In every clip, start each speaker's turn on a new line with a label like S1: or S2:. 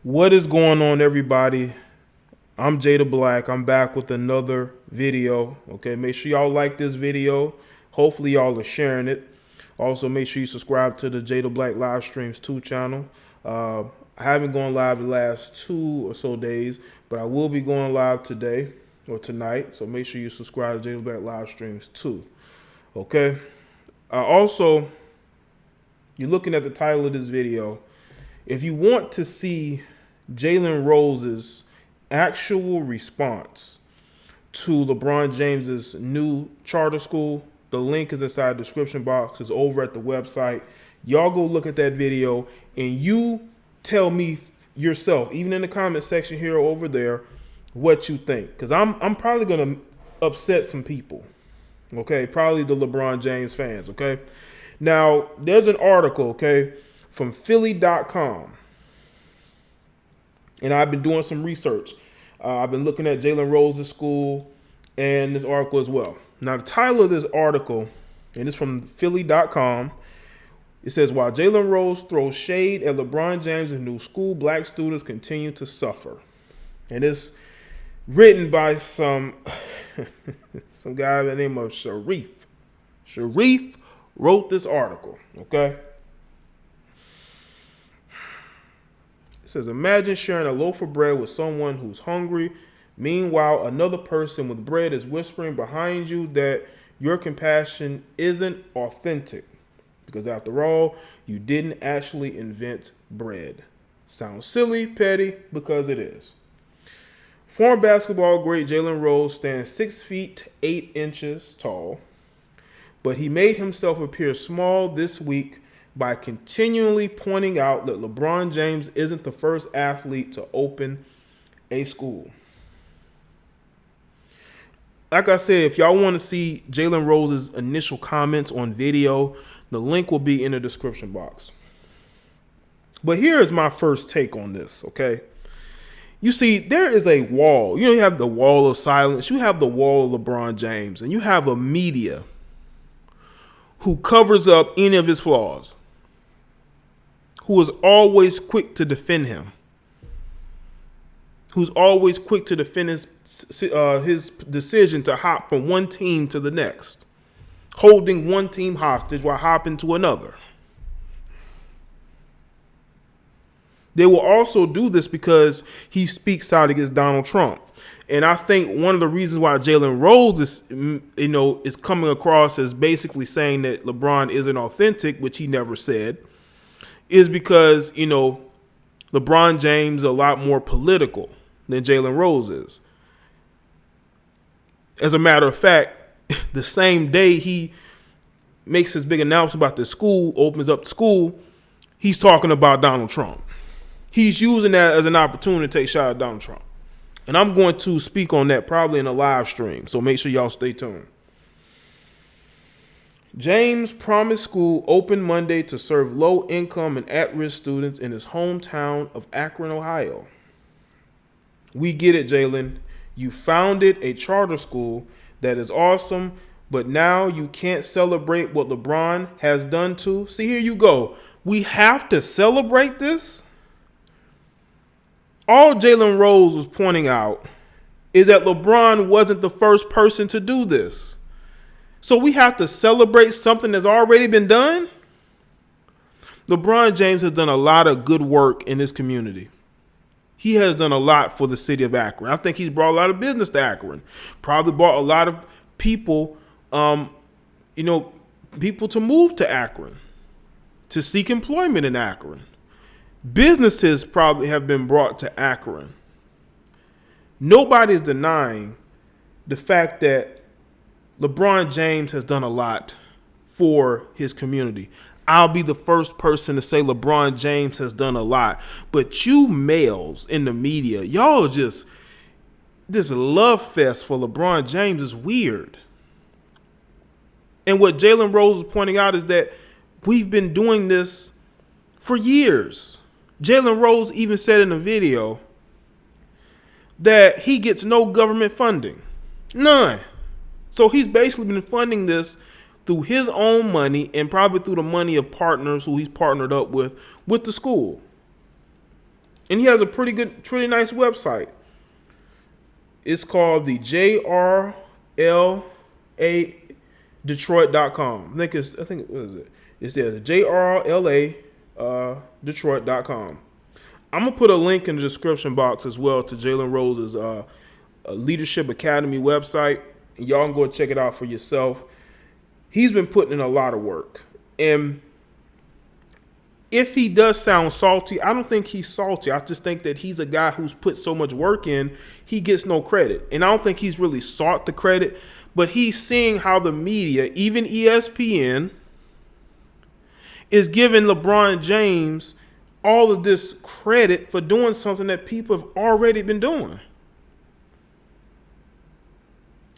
S1: What is going on, everybody? I'm Jay the Black. I'm back with another video. Okay, make sure y'all like this video. Hopefully y'all are sharing it. Also, make sure you subscribe to the Jay the Black Livestreams 2 channel. I haven't gone live the last 2 or so days, but I will be going live today or tonight. So make sure you subscribe to Jay the Black Livestreams 2. Okay. Also, you're looking at the title of this video. If you want to see Jalen Rose's actual response to LeBron James's new charter school, the link is inside the description box. It's over at the website. Y'all go look at that video and you tell me yourself, even in the comment section here or over there, what you think. Because I'm probably going to upset some people. Okay, probably the LeBron James fans. Okay, now there's an article, okay, from Philly.com. And I've been doing some research. I've been looking at Jalen Rose's school and this article as well. Now, the title of this article, and it's from Philly.com, it says, while Jalen Rose throws shade at LeBron James' new school, black students continue to suffer. And it's written by some guy by the name of Sharif. Sharif wrote this article, okay? It says, imagine sharing a loaf of bread with someone who's hungry. Meanwhile, another person with bread is whispering behind you that your compassion isn't authentic. Because after all, you didn't actually invent bread. Sounds silly, petty, because it is. Former basketball great Jalen Rose stands 6 feet 8 inches tall. But he made himself appear small this week by continually pointing out that LeBron James isn't the first athlete to open a school. Like I said, if y'all want to see Jalen Rose's initial comments on video, the link will be in the description box. But here is my first take on this, okay? You see, there is a wall. You have the wall of silence. You have the wall of LeBron James. And you have a media who covers up any of his flaws, who is always quick to defend him, who's always quick to defend his decision to hop from one team to the next, holding one team hostage while hopping to another. They will also do this because he speaks out against Donald Trump. And I think one of the reasons why Jalen Rose is coming across as basically saying that LeBron isn't authentic, which he never said, is because, LeBron James is a lot more political than Jalen Rose is. As a matter of fact, the same day he makes his big announcement about the school, opens up the school, he's talking about Donald Trump. He's using that as an opportunity to take a shot at Donald Trump. And I'm going to speak on that probably in a live stream, so make sure y'all stay tuned. James Promise School opened Monday to serve low-income and at-risk students in his hometown of Akron, Ohio. We get it, Jalen. You founded a charter school that is awesome, but now you can't celebrate what LeBron has done too. See, here you go. We have to celebrate this? All Jalen Rose was pointing out is that LeBron wasn't the first person to do this. So we have to celebrate something that's already been done? LeBron James has done a lot of good work in this community. He has done a lot for the city of Akron. I think he's brought a lot of business to Akron. Probably brought a lot of people, people to move to Akron, to seek employment in Akron. Businesses probably have been brought to Akron. Nobody is denying the fact that LeBron James has done a lot for his community. I'll be the first person to say LeBron James has done a lot. But you males in the media, y'all just, this love fest for LeBron James is weird. And what Jalen Rose is pointing out is that we've been doing this for years. Jalen Rose even said in a video that he gets no government funding. None. So he's basically been funding this through his own money and probably through the money of partners who he's partnered up with the school. And he has a pretty nice website. It's called the JRLA Detroit.com. I think what is it? It's there, the JRLA Detroit.com. I'm gonna put a link in the description box as well to Jalen Rose's Leadership Academy website, and y'all can go check it out for yourself. He's been putting in a lot of work, and if he does sound salty, I don't think he's salty. I just think that he's a guy who's put so much work in, he gets no credit, and I don't think he's really sought the credit. But he's seeing how the media, even ESPN, is giving LeBron James all of this credit for doing something that people have already been doing.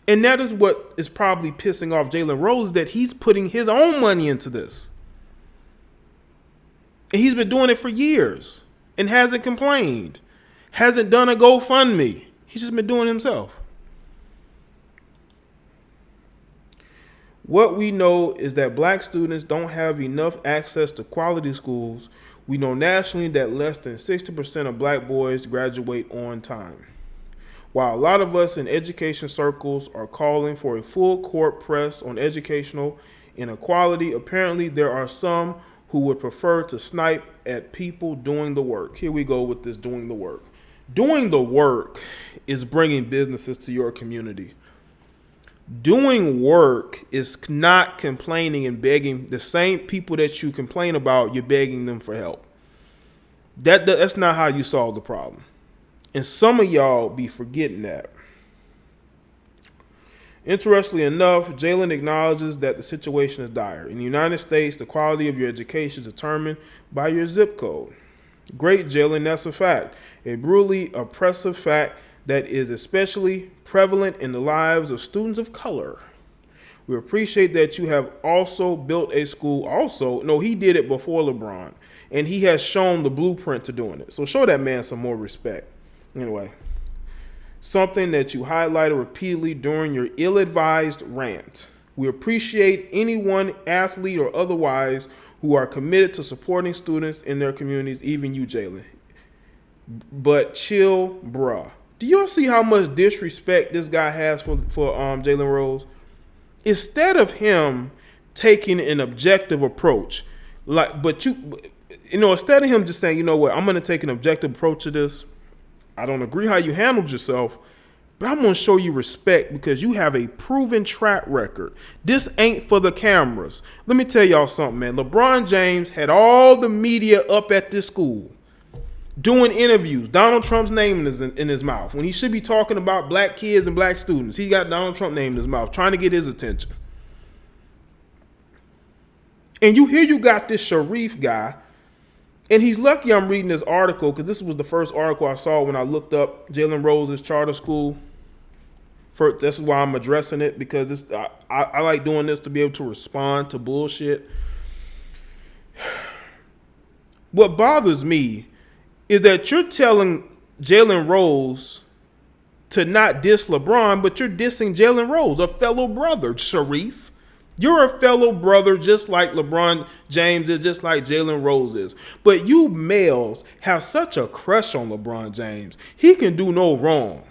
S1: And that is what is probably pissing off Jalen Rose, that he's putting his own money into this. And he's been doing it for years and hasn't complained, hasn't done a GoFundMe. He's just been doing it himself. What we know is that black students don't have enough access to quality schools. We know nationally that less than 60% of black boys graduate on time. While a lot of us in education circles are calling for a full court press on educational inequality, apparently there are some who would prefer to snipe at people doing the work. Here we go with this doing the work. Doing the work is bringing businesses to your community. Doing work is not complaining and begging the same people that you complain about, you're begging them for help. That's not how you solve the problem. And some of y'all be forgetting that. Interestingly enough, Jalen acknowledges that the situation is dire. In the United States, the quality of your education is determined by your zip code. Great, Jalen, that's a fact. A brutally oppressive fact that is especially prevalent in the lives of students of color. We appreciate that you have also built a school. He did it before LeBron, and he has shown the blueprint to doing it. So show that man some more respect. Anyway, something that you highlighted repeatedly during your ill-advised rant. We appreciate anyone, athlete or otherwise, who are committed to supporting students in their communities, even you, Jalen. But chill, bruh. Do y'all see how much disrespect this guy has for Jalen Rose? Instead of him taking an objective approach, instead of him just saying, you know what, I'm going to take an objective approach to this. I don't agree how you handled yourself, but I'm going to show you respect because you have a proven track record. This ain't for the cameras. Let me tell y'all something, man. LeBron James had all the media up at this school doing interviews. Donald Trump's name in his mouth. When he should be talking about black kids and black students, he got Donald Trump's name in his mouth, trying to get his attention. And you got this Sharif guy, and he's lucky I'm reading this article because this was the first article I saw when I looked up Jalen Rose's charter school. This is why I'm addressing it, because I like doing this to be able to respond to bullshit. What bothers me is that you're telling Jalen Rose to not diss LeBron, but you're dissing Jalen Rose, a fellow brother, Sharif. You're a fellow brother just like LeBron James is, just like Jalen Rose is. But you males have such a crush on LeBron James. He can do no wrong.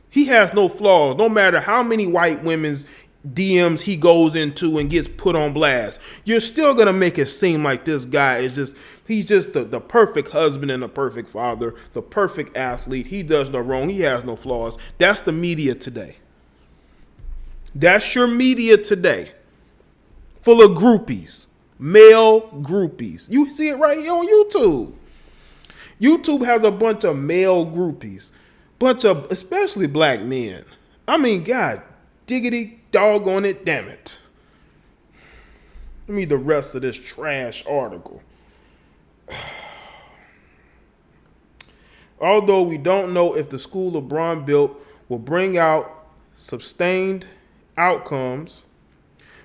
S1: He has no flaws, no matter how many white women's DMs he goes into and gets put on blast. You're still going to make it seem like this guy is he's just the perfect husband and the perfect father, the perfect athlete. He does no wrong. He has no flaws. That's the media today. That's your media today. Full of groupies, male groupies. You see it right here on YouTube. YouTube has a bunch of male groupies, especially black men. I mean, God diggity doggone it, damn it. Let me read the rest of this trash article. Although we don't know if the school LeBron built will bring out sustained outcomes,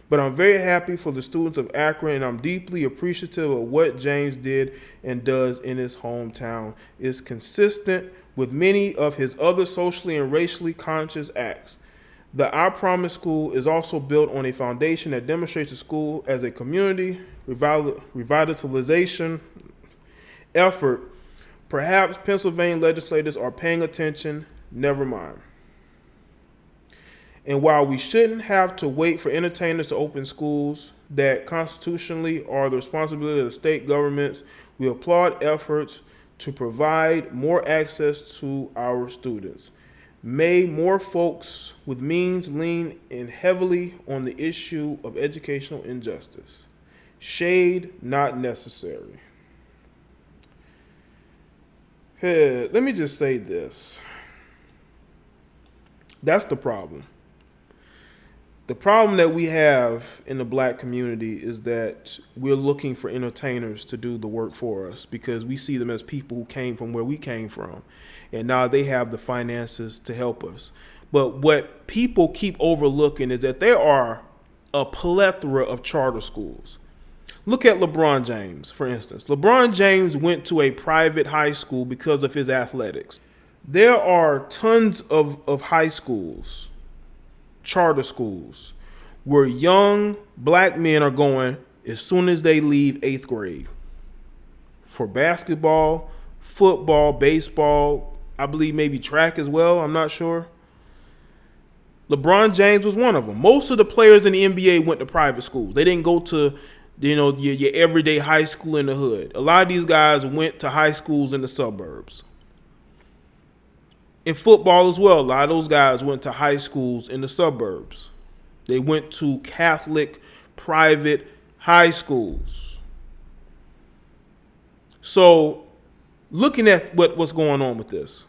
S1: but I'm very happy for the students of Akron, and I'm deeply appreciative of what James did and does in his hometown. It's consistent with many of his other socially and racially conscious acts. The I Promise School is also built on a foundation that demonstrates the school as a community revitalization effort Perhaps Pennsylvania legislators are paying attention. Never mind. And while we shouldn't have to wait for entertainers to open schools that constitutionally are the responsibility of the state governments, we applaud efforts to provide more access to our students. May more folks with means lean in heavily on the issue of educational injustice. Shade not necessary. Hey, let me just say this. That's the problem. The problem that we have in the black community is that we're looking for entertainers to do the work for us because we see them as people who came from where we came from. And now they have the finances to help us. But what people keep overlooking is that there are a plethora of charter schools. Look at LeBron James, for instance. LeBron James went to a private high school because of his athletics. There are tons of high schools, charter schools, where young black men are going as soon as they leave 8th grade for basketball, football, baseball, I believe maybe track as well. I'm not sure. LeBron James was one of them. Most of the players in the NBA went to private schools. They didn't go to, your everyday high school in the hood. A lot of these guys went to high schools in the suburbs. In football as well, a lot of those guys went to high schools in the suburbs. They went to Catholic private high schools. So looking at what's going on with this,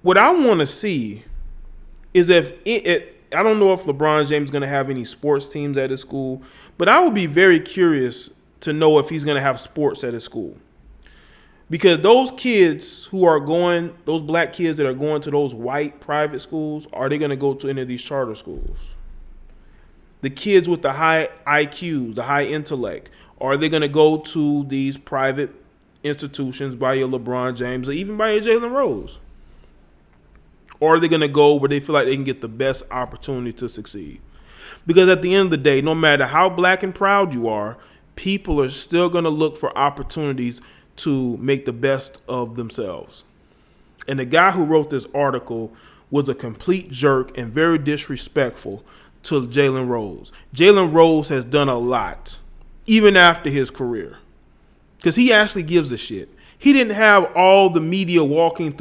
S1: what I want to see is I don't know if LeBron James is going to have any sports teams at his school, but I would be very curious to know if he's going to have sports at his school. Because those kids who are going, those black kids that are going to those white private schools, are they going to go to any of these charter schools? The kids with the high IQs, the high intellect, are they going to go to these private institutions by your LeBron James or even by your Jalen Rose? Or are they going to go where they feel like they can get the best opportunity to succeed? Because at the end of the day, no matter how black and proud you are, people are still going to look for opportunities to make the best of themselves. And the guy who wrote this article was a complete jerk and very disrespectful to Jalen Rose. Jalen Rose has done a lot, even after his career, because he actually gives a shit. He didn't have all the media touring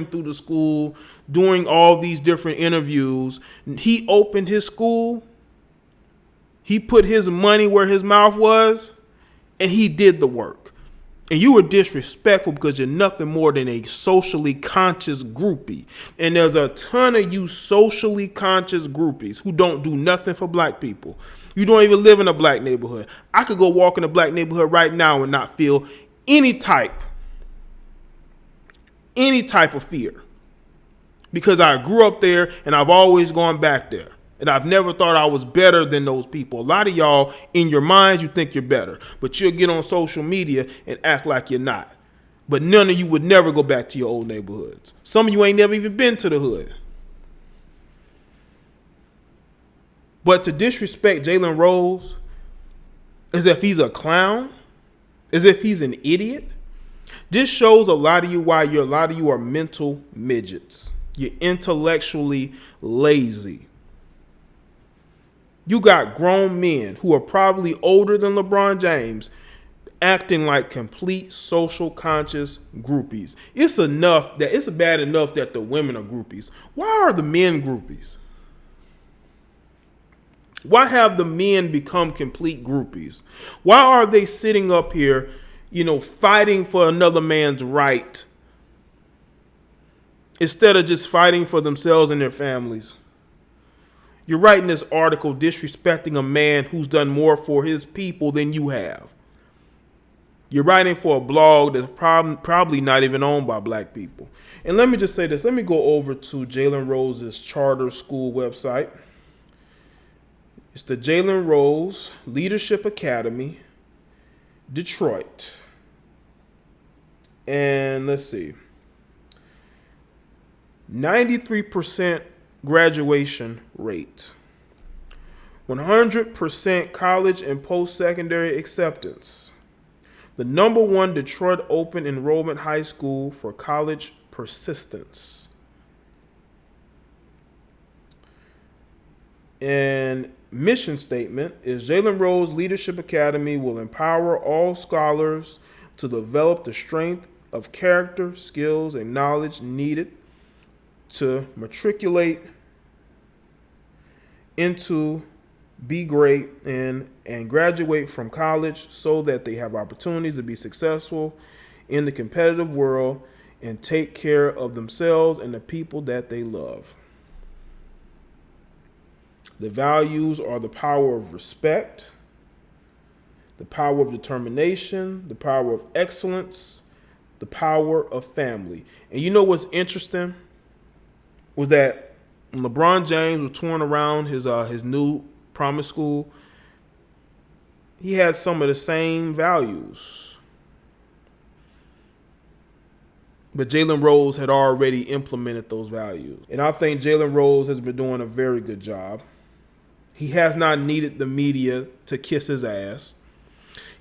S1: through the school, doing all these different interviews. He opened his school. He put his money where his mouth was, and he did the work. And you were disrespectful because you're nothing more than a socially conscious groupie. And there's a ton of you socially conscious groupies who don't do nothing for black people. You don't even live in a black neighborhood. I could go walk in a black neighborhood right now and not feel any type of fear. Because I grew up there and I've always gone back there. And I've never thought I was better than those people. A lot of y'all, in your minds, you think you're better. But you'll get on social media and act like you're not. But none of you would never go back to your old neighborhoods. Some of you ain't never even been to the hood. But to disrespect Jalen Rose as if he's a clown, as if he's an idiot, this shows a lot of you why a lot of you are mental midgets. You're intellectually lazy. You got grown men who are probably older than LeBron James acting like complete social conscious groupies. It's bad enough that the women are groupies. Why are the men groupies? Why have the men become complete groupies? Why are they sitting up here, fighting for another man's right instead of just fighting for themselves and their families? You're writing this article disrespecting a man who's done more for his people than you have. You're writing for a blog that's probably not even owned by black people. And let me just say this. Let me go over to Jalen Rose's charter school website. It's the Jalen Rose Leadership Academy, Detroit. And let's see. 93% graduation rate, 100% college and post-secondary acceptance, The #1 Detroit open enrollment high school for college persistence. And mission statement is Jalen Rose Leadership Academy will empower all scholars to develop the strength of character, skills, and knowledge needed to matriculate into, be great in, and graduate from college so that they have opportunities to be successful in the competitive world and take care of themselves and the people that they love. The values are the power of respect, the power of determination, the power of excellence, the power of family. And you know what's interesting was that when LeBron James was touring around his new promise school, he had some of the same values. But Jalen Rose had already implemented those values. And I think Jalen Rose has been doing a very good job. He has not needed the media to kiss his ass.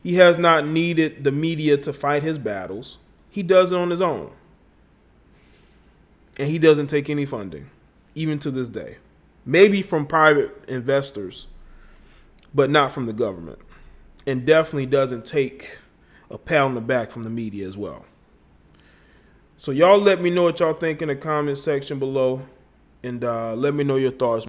S1: He has not needed the media to fight his battles. He does it on his own. And he doesn't take any funding, even to this day. Maybe from private investors, but not from the government. And definitely doesn't take a pat on the back from the media as well. So y'all let me know what y'all think in the comment section below. And let me know your thoughts.